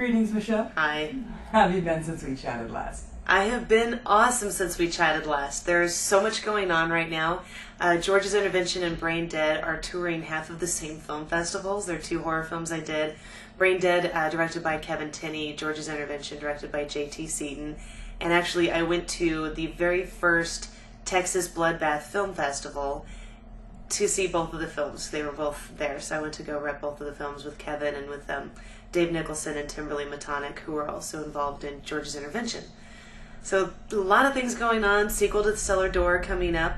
Greetings, Michelle. Hi. How have you been since we chatted last? I have been awesome since we chatted last. There's so much going on right now. George's Intervention and Brain Dead are touring half of the same film festivals. They're two horror films I did. Brain Dead, directed by Kevin Tinney. George's Intervention, directed by J.T. Seaton. And actually, I went to the very first Texas Bloodbath Film Festival to see both of the films. They were both there, so I went to go rep both of the films with Kevin and with Dave Nicholson and Timberly Matonic, who were also involved in George's Intervention. So a lot of things going on. Sequel to The Cellar Door coming up.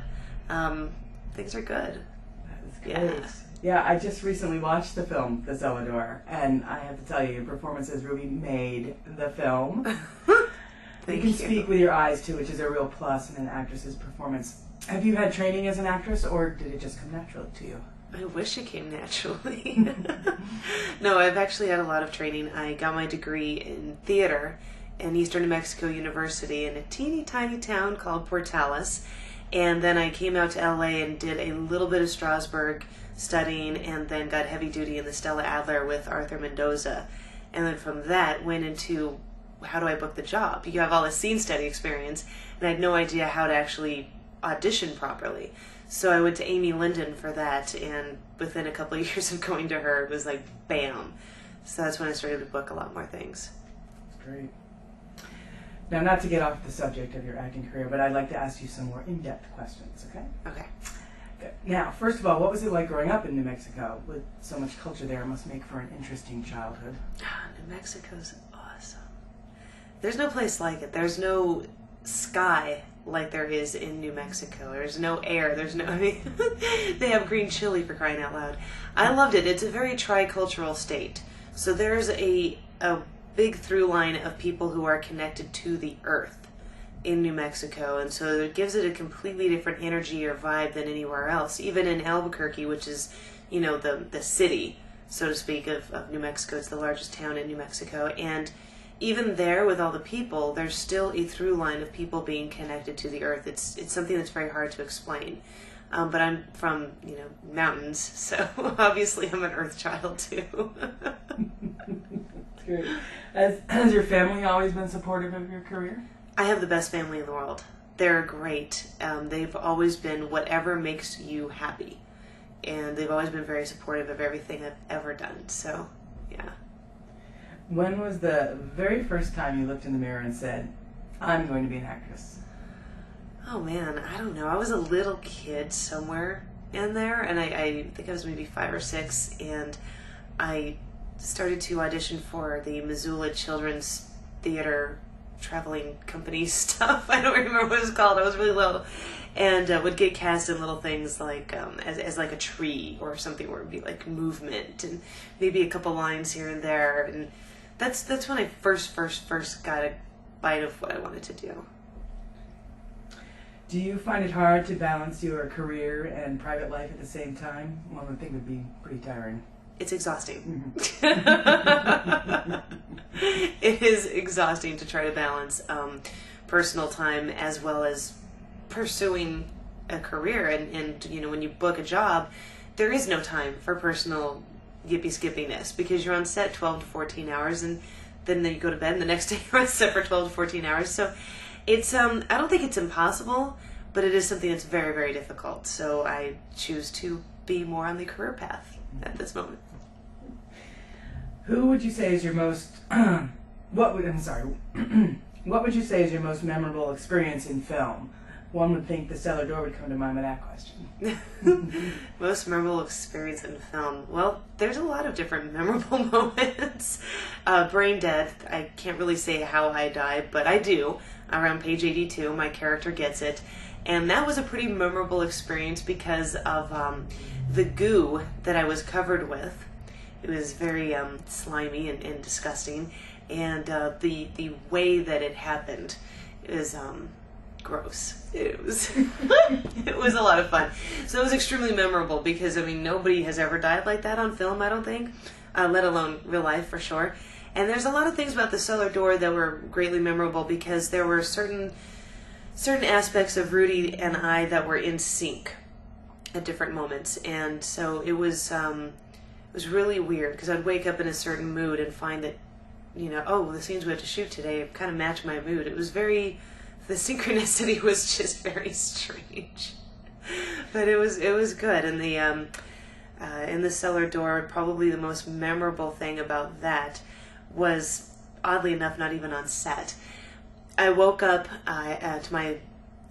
Things are good. That is great. Yeah, I just recently watched the film The Cellar Door, and I have to tell you, your performances really made the film. You can speak with your eyes too, which is a real plus in an actress's performance. Have you had training as an actress, or did it just come naturally to you? I wish it came naturally. No, I've actually had a lot of training. I got my degree in theater in Eastern New Mexico University in a teeny tiny town called Portales. And then I came out to LA and did a little bit of Strasbourg studying, and then got heavy duty in the Stella Adler with Arthur Mendoza. And then from that went into, how do I book the job? You have all this scene study experience, and I had no idea how to actually audition properly. So I went to Amy Linden for that, and within a couple of years of going to her, it was like, bam. So that's when I started to book a lot more things. That's great. Now, not to get off the subject of your acting career, but I'd like to ask you some more in-depth questions, okay? Okay. Good. Now, first of all, what was it like growing up in New Mexico? With so much culture there, it must make for an interesting childhood. New Mexico's awesome. There's no place like it. There's no sky like there is in New Mexico. There's no air. There's no, I mean, they have green chili, for crying out loud. I loved it. It's a very tricultural state. So there's a big through line of people who are connected to the earth in New Mexico, and so it gives it a completely different energy or vibe than anywhere else. Even in Albuquerque, which is, you know, the city, so to speak, of New Mexico. It's the largest town in New Mexico, and even there, with all the people, there's still a through line of people being connected to the earth. It's something that's very hard to explain. But I'm from, you know, mountains, so obviously I'm an earth child too. That's great. Has your family always been supportive of your career? I have the best family in the world. They're great. They've always been whatever makes you happy. And they've always been very supportive of everything I've ever done. So, yeah. When was the very first time you looked in the mirror and said, I'm going to be an actress? Oh man, I don't know. I was a little kid somewhere in there, and I think I was maybe 5 or 6, and I started to audition for the Missoula Children's Theater traveling company stuff. I don't remember what it was called. I was really little, and would get cast in little things like as like a tree or something where it would be like movement and maybe a couple lines here and there, and that's when I first got a bite of what I wanted to do. Do you find it hard to balance your career and private life at the same time? One would think would be pretty tiring. It's exhausting. Mm-hmm. It is exhausting to try to balance personal time as well as pursuing a career. And you know, when you book a job, there is no time for personal yippee-skippiness because you're on set 12 to 14 hours, and then you go to bed and the next day you're on set for 12 to 14 hours. So it's I don't think it's impossible, but it is something that's very, very difficult. So I choose to be more on the career path at this moment. Who would you say is your most what would you say is your most memorable experience in film? One would think The Cellar Door would come to mind with that question. Most memorable experience in film. Well, there's a lot of different memorable moments. Brain Dead, I can't really say how I died, but I do. Around page 82, my character gets it. And that was a pretty memorable experience because of the goo that I was covered with. It was very slimy and disgusting. And the way that it happened is gross. It was it was a lot of fun. So it was extremely memorable because, I mean, nobody has ever died like that on film, I don't think, let alone real life for sure. And there's a lot of things about The Cellar Door that were greatly memorable because there were certain aspects of Rudy and I that were in sync at different moments. And so it was really weird because I'd wake up in a certain mood and find that the scenes we have to shoot today kind of match my mood. It was the synchronicity was just very strange. But it was good. And in the cellar door, probably the most memorable thing about that was, oddly enough, not even on set. I woke up to my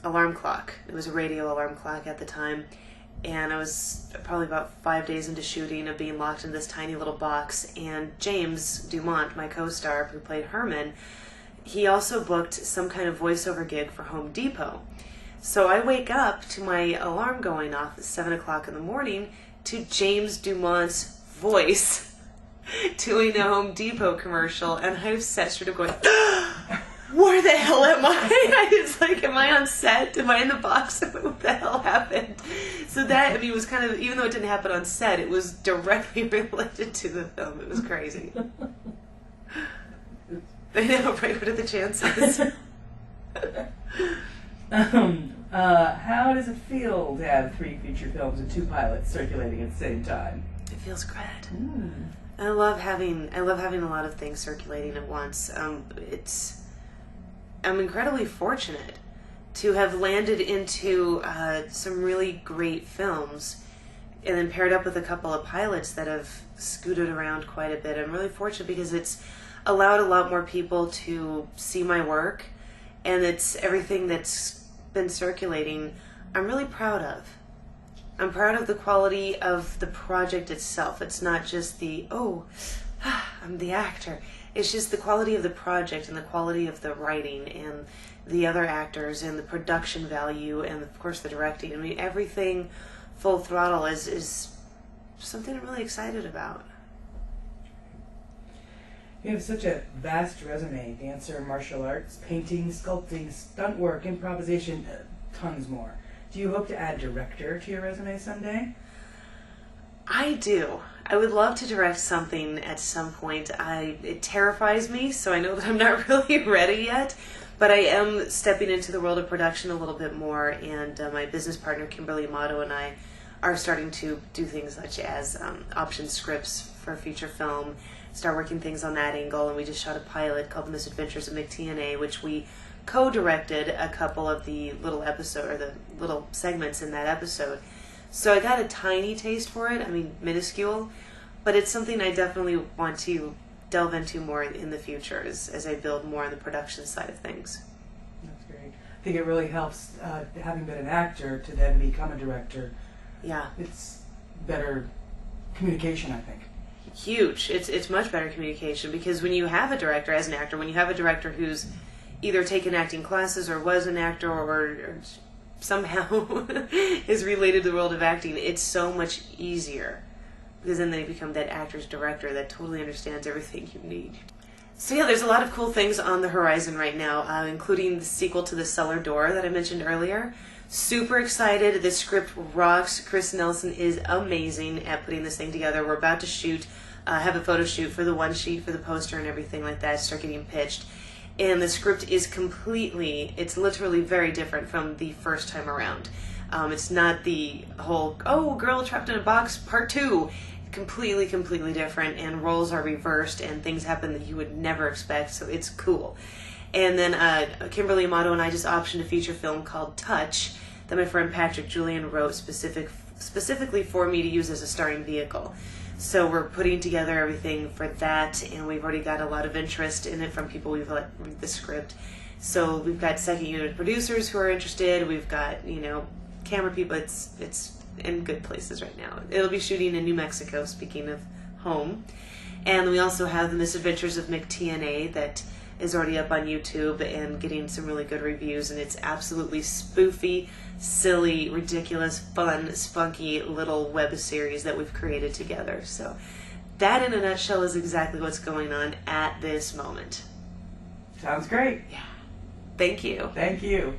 alarm clock. It was a radio alarm clock at the time. And I was probably about 5 days into shooting of being locked in this tiny little box. And James Dumont, my co-star who played Herman, he also booked some kind of voiceover gig for Home Depot. So I wake up to my alarm going off at 7 o'clock in the morning to James Dumont's voice doing a Home Depot commercial. And I was sat straight up going, where the hell am I? It's like, am I on set? Am I in the box? What the hell happened? So that, was kind of, even though it didn't happen on set, it was directly related to the film. It was crazy. I know, right? What are the chances? How does it feel to have 3 feature films and 2 pilots circulating at the same time? It feels great. I love having a lot of things circulating at once. I'm incredibly fortunate to have landed into some really great films and then paired up with a couple of pilots that have scooted around quite a bit. I'm really fortunate because it's allowed a lot more people to see my work, and it's everything that's been circulating I'm really proud of. I'm proud of the quality of the project itself. It's not just I'm the actor. It's just the quality of the project and the quality of the writing and the other actors and the production value and, of course, the directing. Everything full throttle is something I'm really excited about. You have such a vast resume: dancer, martial arts, painting, sculpting, stunt work, improvisation, tons more. Do you hope to add director to your resume someday? I do. I would love to direct something at some point. It terrifies me, so I know that I'm not really ready yet, but I am stepping into the world of production a little bit more, and my business partner, Kimberly Amato, and I are starting to do things such as option scripts for feature film, start working things on that angle, and we just shot a pilot called The Misadventures of McTNA, which we co-directed a couple of the little segments in that episode. So I got a tiny taste for it, minuscule, but it's something I definitely want to delve into more in the future as I build more on the production side of things. That's great. I think it really helps, having been an actor, to then become a director. Yeah. It's better communication, I think. Huge. It's much better communication, because when you have a director, as an actor, when you have a director who's either taken acting classes or was an actor or somehow is related to the world of acting, it's so much easier, because then they become that actor's director that totally understands everything you need. So yeah, there's a lot of cool things on the horizon right now, including the sequel to The Cellar Door that I mentioned earlier. Super excited. The script rocks. Chris Nelson is amazing at putting this thing together. We're about to shoot, have a photo shoot for the one sheet for the poster and everything like that, start getting pitched. And the script is it's literally very different from the first time around. It's not the whole, girl trapped in a box, part 2. Completely different, and roles are reversed, and things happen that you would never expect, so it's cool. And then Kimberly Amato and I just optioned a feature film called Touch that my friend Patrick Julian wrote specifically for me to use as a starring vehicle. So we're putting together everything for that, and we've already got a lot of interest in it from people who've read the script. So we've got second unit producers who are interested. We've got, camera people. It's in good places right now. It'll be shooting in New Mexico, speaking of home. And we also have The Misadventures of McTNA that is already up on YouTube and getting some really good reviews, and it's absolutely spoofy, silly, ridiculous, fun, spunky little web series that we've created together. So that, in a nutshell, is exactly what's going on at this moment. Sounds great. Yeah. Thank you. Thank you.